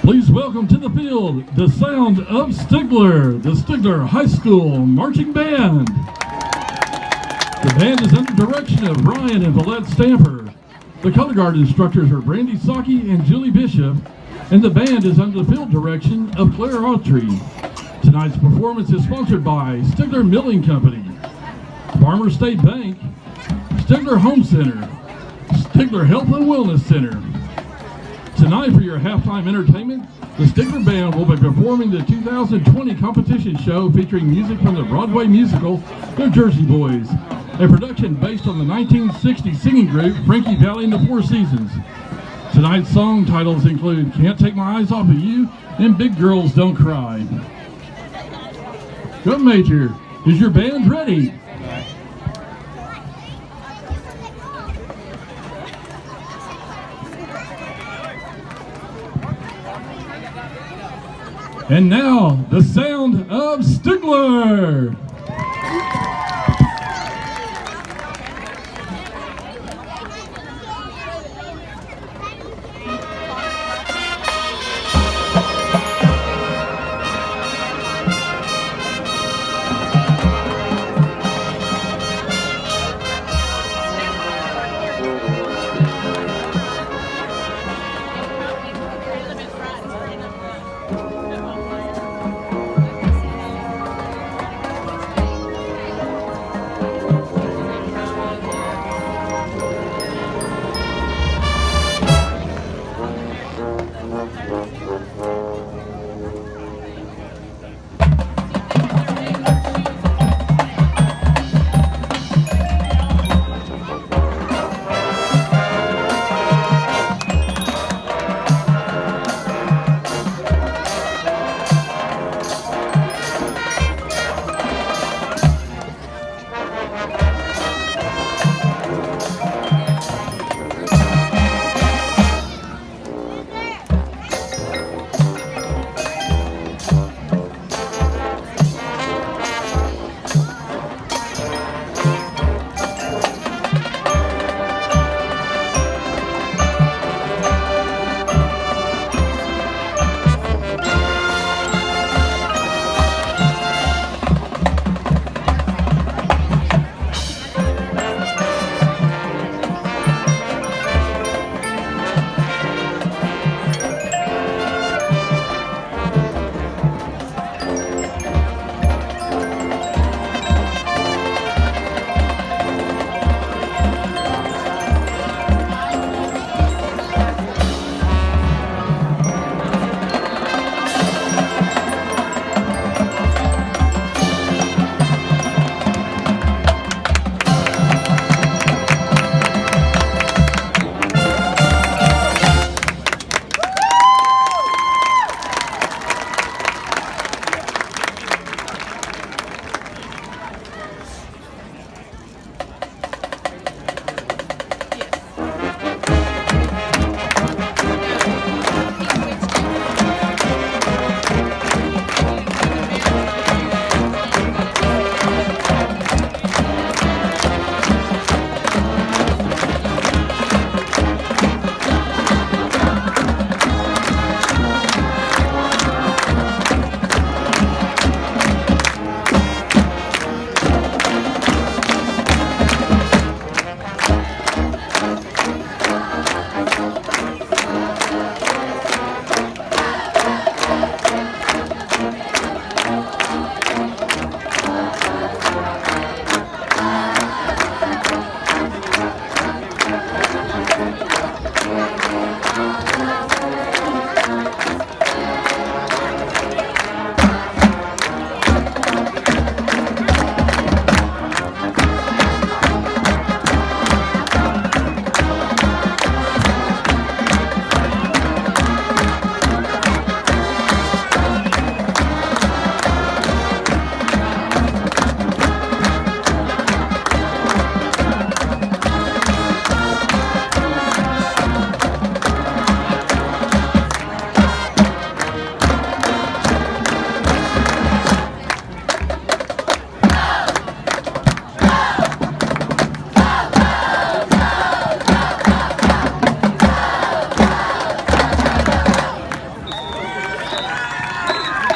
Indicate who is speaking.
Speaker 1: Please welcome to the field the Sound of Stigler, the Stigler High School Marching Band. The band is under direction of Ryan and Valette Stamper. The color guard instructors are Brandy Saki and Julie Bishop, and the band is under the field direction of Claire Autry. Tonight's performance is sponsored by Stigler Milling Company, Farmer State Bank, Stigler Home Center, Stigler Health and Wellness Center. Tonight for your halftime entertainment, the Stigler Band will be performing the 2020 competition show featuring music from the Broadway musical, The Jersey Boys, a production based on the 1960 singing group Frankie Valli and the Four Seasons. Tonight's song titles include Can't Take My Eyes Off of You and Big Girls Don't Cry. Drum major, is your band ready? And now, the Sound of Stigler!